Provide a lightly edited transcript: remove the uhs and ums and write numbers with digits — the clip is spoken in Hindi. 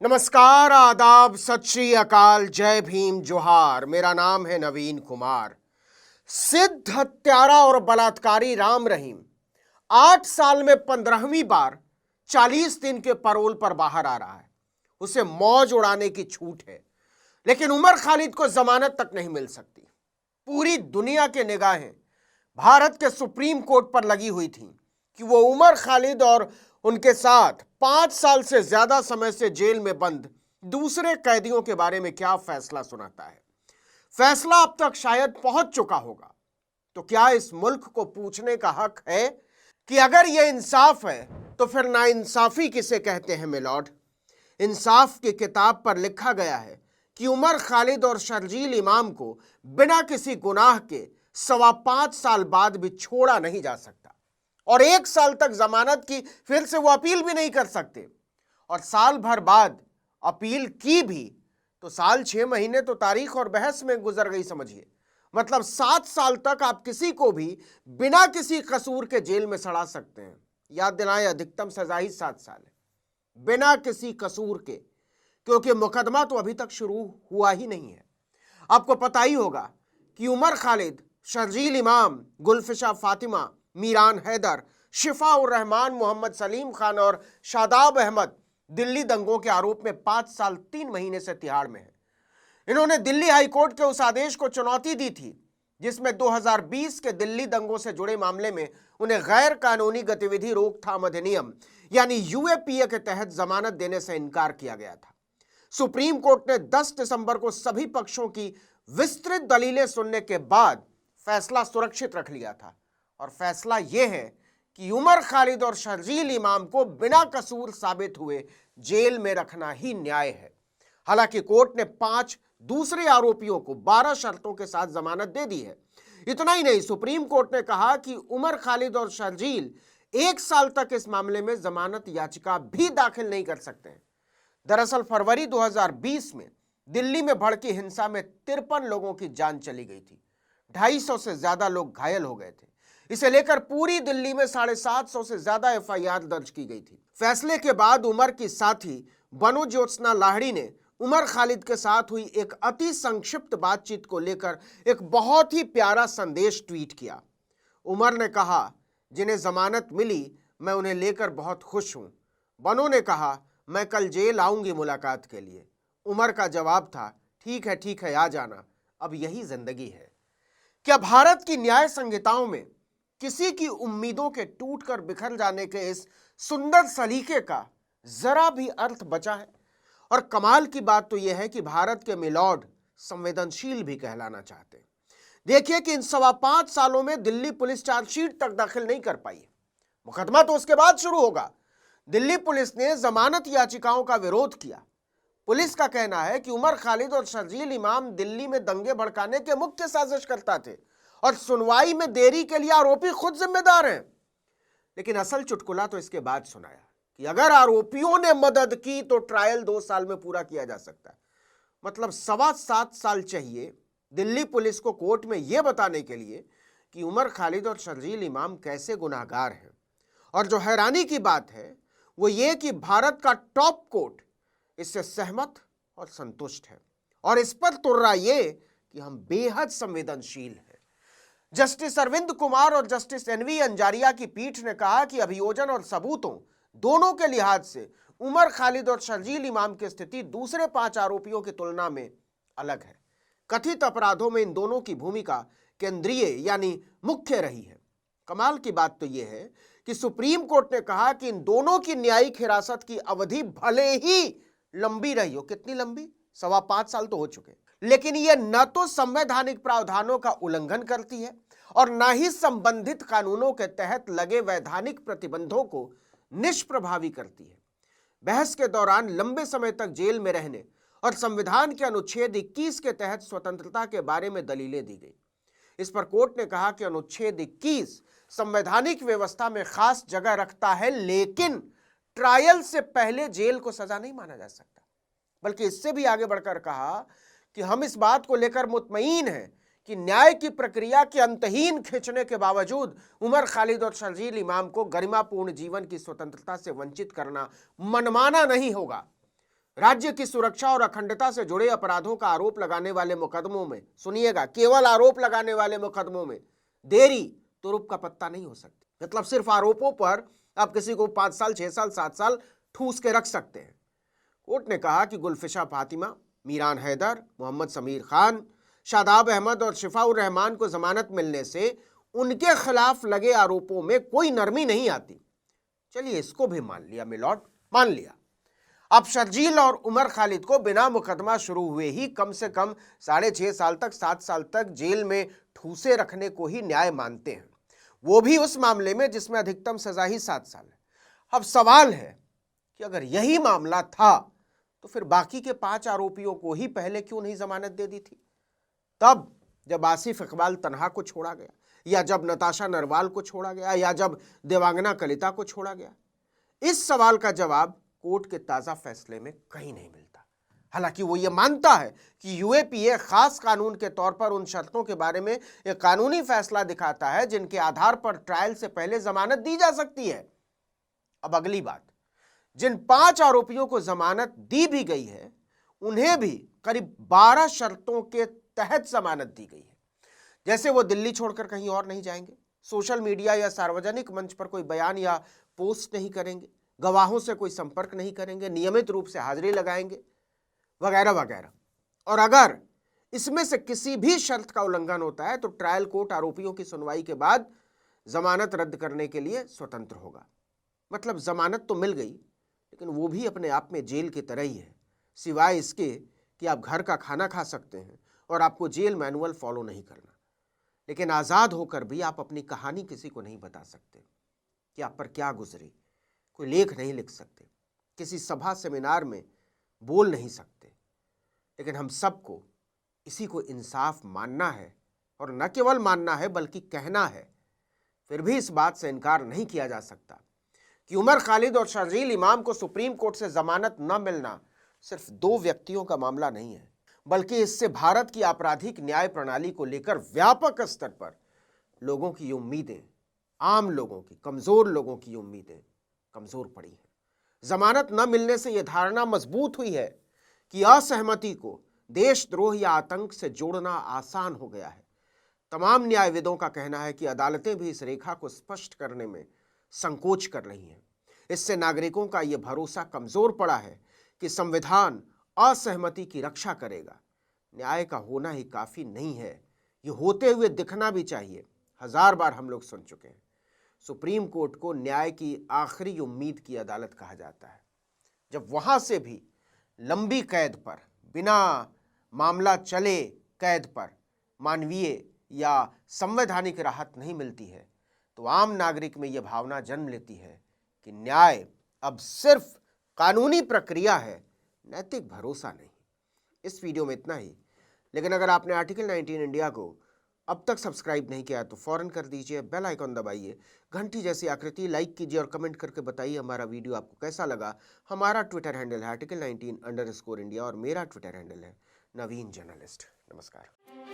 नमस्कार, आदाब, सत श्री अकाल, जय भीम, जोहार। मेरा नाम है नवीन कुमार। सिद्ध हत्यारा और बलात्कारी राम रहीम 8 साल में 15वीं बार 40 दिन के पैरोल पर बाहर आ रहा है। उसे मौज उड़ाने की छूट है, लेकिन उमर खालिद को जमानत तक नहीं मिल सकती। पूरी दुनिया के निगाहें भारत के सुप्रीम कोर्ट पर लगी हुई थी कि वो उमर खालिद और उनके साथ 5 साल से ज्यादा समय से जेल में बंद दूसरे कैदियों के बारे में क्या फैसला सुनाता है। फैसला अब तक शायद पहुंच चुका होगा। तो क्या इस मुल्क को पूछने का हक है कि अगर यह इंसाफ है तो फिर नाइंसाफी किसे कहते हैं मिलॉर्ड? इंसाफ की किताब पर लिखा गया है कि उमर खालिद और शर्जील इमाम को बिना किसी गुनाह के 5.25 साल बाद भी छोड़ा नहीं जा सकता, और 1 साल तक जमानत की फिर से वो अपील भी नहीं कर सकते। और साल भर बाद अपील की भी तो साल 6 महीने तो तारीख और बहस में गुजर गई, समझिए। मतलब 7 साल तक आप किसी को भी बिना किसी कसूर के जेल में सड़ा सकते हैं। याद दिलाएं, अधिकतम सजा ही 7 साल है, बिना किसी कसूर के, क्योंकि मुकदमा तो अभी तक शुरू हुआ ही नहीं है। आपको पता ही होगा कि उमर खालिद, शर्जील इमाम, गुलफिशा फातिमा, मीरान हैदर, शिफा उर रहमान, मोहम्मद सलीम खान और शादाब अहमद दिल्ली दंगों के आरोप में 5 साल 3 महीने से तिहाड़ में है। इन्होंने दिल्ली हाई कोर्ट के उस आदेश को चुनौती दी थी जिसमें 2020 के दिल्ली दंगों से जुड़े मामले में उन्हें गैर कानूनी गतिविधि रोकथाम अधिनियम यानी यूएपीए के तहत जमानत देने से इनकार किया गया था। सुप्रीम कोर्ट ने 10 दिसंबर को सभी पक्षों की विस्तृत दलीलें सुनने के बाद फैसला सुरक्षित रख लिया था, और फैसला यह है कि उमर खालिद और शर्जील इमाम को बिना कसूर साबित हुए जेल में रखना ही न्याय है। हालांकि कोर्ट ने 5 दूसरे आरोपियों को 12 शर्तों के साथ जमानत दे दी है। इतना ही नहीं, सुप्रीम कोर्ट ने कहा कि उमर खालिद और शर्जील 1 साल तक इस मामले में जमानत याचिका भी दाखिल नहीं कर सकते हैं। दरअसल फरवरी 2020 में दिल्ली में भड़की हिंसा में 53 लोगों की जान चली गई थी। 250 से ज्यादा लोग घायल हो गए थे। इसे लेकर पूरी दिल्ली में 750 से ज्यादा एफआईआर दर्ज की गई थी। फैसले के बाद उमर की साथी बनो ज्योत्सना लाहिड़ी ने उमर खालिद के साथ हुई एक अति संक्षिप्त बातचीत को लेकर एक बहुत ही प्यारा संदेश ट्वीट किया। उमर ने कहा, जिन्हें जमानत मिली मैं उन्हें लेकर बहुत खुश हूं। बनो ने कहा, मैं कल जेल आऊंगी मुलाकात के लिए। उमर का जवाब था, ठीक है आ जाना, अब यही जिंदगी है। क्या भारत की न्याय संहिताओं में किसी की उम्मीदों के टूटकर बिखर जाने के इस सुंदर सलीके का जरा भी अर्थ बचा है? और कमाल की बात तो यह है कि भारत के मिलॉर्ड संवेदनशील भी कहलाना चाहते हैं। देखिए कि इन 5.25 सालों में दिल्ली पुलिस चार्जशीट तक दाखिल नहीं कर पाई है। मुकदमा तो उसके बाद शुरू होगा। दिल्ली पुलिस ने जमानत याचिकाओं का विरोध किया। पुलिस का कहना है कि उमर खालिद और शर्जील इमाम दिल्ली में दंगे भड़काने के मुख्य साजिशकर्ता थे और सुनवाई में देरी के लिए आरोपी खुद जिम्मेदार हैं। लेकिन असल चुटकुला तो इसके बाद सुनाया कि अगर आरोपियों ने मदद की तो ट्रायल 2 साल में पूरा किया जा सकता है। मतलब 7.25 साल चाहिए दिल्ली पुलिस को कोर्ट में यह बताने के लिए कि उमर खालिद और शर्जील इमाम कैसे गुनाहगार हैं। और जो हैरानी की बात है वो ये कि भारत का टॉप कोर्ट इससे सहमत और संतुष्ट है, और इस पर तुर्रा ये कि हम बेहद संवेदनशील हैं। जस्टिस अरविंद कुमार और जस्टिस एनवी अंजारिया की पीठ ने कहा कि अभियोजन और सबूतों दोनों के लिहाज से उमर खालिद और शर्जील इमाम की स्थिति दूसरे 5 आरोपियों की तुलना में अलग है। कथित अपराधों में इन दोनों की भूमिका केंद्रीय यानी मुख्य रही है। कमाल की बात तो यह है कि सुप्रीम कोर्ट ने कहा कि इन दोनों की न्यायिक हिरासत की अवधि भले ही लंबी रही हो, कितनी लंबी, 5.25 साल तो हो चुके, लेकिन यह न तो संवैधानिक प्रावधानों का उल्लंघन करती है और न ही संबंधित कानूनों के तहत लगे वैधानिक प्रतिबंधों को निष्प्रभावी करती है। बहस के दौरान लंबे समय तक जेल में रहने और संविधान के अनुच्छेद 21 के तहत स्वतंत्रता के बारे में दलीलें दी गई। इस पर कोर्ट ने कहा कि अनुच्छेद 21 संवैधानिक व्यवस्था में खास जगह रखता है, लेकिन ट्रायल से पहले जेल को सजा नहीं माना जा सकता। बल्कि इससे भी आगे बढ़कर कहा कि हम इस बात को लेकर मुतमईन हैं कि न्याय की प्रक्रिया के अंतहीन खींचने के बावजूद उमर खालिद और शर्जील इमाम को गरिमापूर्ण जीवन की स्वतंत्रता से वंचित करना मनमाना नहीं होगा। राज्य की सुरक्षा और अखंडता से जुड़े अपराधों का आरोप लगाने वाले मुकदमों में, सुनिएगा, केवल आरोप लगाने वाले मुकदमों में देरी तो रुक का पत्ता नहीं हो सकती। मतलब सिर्फ आरोपों पर आप किसी को 5 साल, 6 साल, 7 साल ठूस के रख सकते हैं। कोर्ट ने कहा कि गुलफिशा फातिमा, मीरान हैदर, मोहम्मद समीर खान, शादाब अहमद और शिफाउर रहमान को जमानत मिलने से उनके खिलाफ लगे आरोपों में कोई नरमी नहीं आती। चलिए इसको भी मान लिया मिलॉर्ड, मान लिया। अब शर्जील और उमर खालिद को बिना मुकदमा शुरू हुए ही कम से कम 6.5 साल तक, 7 साल तक जेल में ठूसे रखने को ही न्याय मानते हैं, वो भी उस मामले में जिसमें अधिकतम सजा ही 7 साल है। अब सवाल है कि अगर यही मामला था तो फिर बाकी के 5 आरोपियों को ही पहले क्यों नहीं जमानत दे दी थी? तब जब आसिफ इकबाल तन्हा को छोड़ा गया, या जब नताशा नरवाल को छोड़ा गया, या जब देवांगना कलिता को छोड़ा गया? इस सवाल का जवाब कोर्ट के ताजा फैसले में कहीं नहीं मिलता। हालांकि वो ये मानता है कि यूएपीए खास कानून के तौर पर उन शर्तों के बारे में एक कानूनी फैसला दिखाता है जिनके आधार पर ट्रायल से पहले जमानत दी जा सकती है। अब अगली बात, जिन 5 आरोपियों को जमानत दी भी गई है उन्हें भी करीब 12 शर्तों के तहत जमानत दी गई है। जैसे वो दिल्ली छोड़कर कहीं और नहीं जाएंगे, सोशल मीडिया या सार्वजनिक मंच पर कोई बयान या पोस्ट नहीं करेंगे, गवाहों से कोई संपर्क नहीं करेंगे, नियमित रूप से हाजिरी लगाएंगे, वगैरह वगैरह। और अगर इसमें से किसी भी शर्त का उल्लंघन होता है तो ट्रायल कोर्ट आरोपियों की सुनवाई के बाद जमानत रद्द करने के लिए स्वतंत्र होगा। मतलब जमानत तो मिल गई, लेकिन वो भी अपने आप में जेल की तरह ही है, सिवाय इसके कि आप घर का खाना खा सकते हैं और आपको जेल मैनुअल फॉलो नहीं करना। लेकिन आज़ाद होकर भी आप अपनी कहानी किसी को नहीं बता सकते कि आप पर क्या गुजरी, कोई लेख नहीं लिख सकते, किसी सभा सेमिनार में बोल नहीं सकते। लेकिन हम सबको इसी को इंसाफ मानना है, और न केवल मानना है बल्कि कहना है। फिर भी इस बात से इनकार नहीं किया जा सकता कि उमर खालिद और शर्जील इमाम को सुप्रीम कोर्ट से जमानत न मिलना सिर्फ 2 व्यक्तियों का मामला नहीं है, बल्कि इससे भारत की आपराधिक न्याय प्रणाली को लेकर व्यापक स्तर पर लोगों की उम्मीदें, आम लोगों की, कमजोर लोगों की उम्मीदें कमजोर पड़ी हैं। जमानत न मिलने से यह धारणा मजबूत हुई है कि असहमति को देशद्रोह या आतंक से जोड़ना आसान हो गया है। तमाम न्यायविदों का कहना है कि अदालतें भी इस रेखा को स्पष्ट करने में संकोच कर रही हैं। इससे नागरिकों का यह भरोसा कमजोर पड़ा है कि संविधान असहमति की रक्षा करेगा। न्याय का होना ही काफी नहीं है, ये होते हुए दिखना भी चाहिए। 1000 बार हम लोग सुन चुके हैं। सुप्रीम कोर्ट को न्याय की आखिरी उम्मीद की अदालत कहा जाता है। जब वहां से भी लंबी कैद पर, बिना मामला चले कैद पर मानवीय या संवैधानिक राहत नहीं मिलती है, तो आम नागरिक में यह भावना जन्म लेती है कि न्याय अब सिर्फ कानूनी प्रक्रिया है, नैतिक भरोसा नहीं। इस वीडियो में इतना ही, लेकिन अगर आपने आर्टिकल 19 इंडिया को अब तक सब्सक्राइब नहीं किया तो फौरन कर दीजिए, बेल आइकॉन दबाइए, घंटी जैसी आकृति लाइक कीजिए और कमेंट करके बताइए हमारा वीडियो आपको कैसा लगा। हमारा ट्विटर हैंडल है article19_India और मेरा ट्विटर हैंडल है नवीन जर्नलिस्ट। नमस्कार।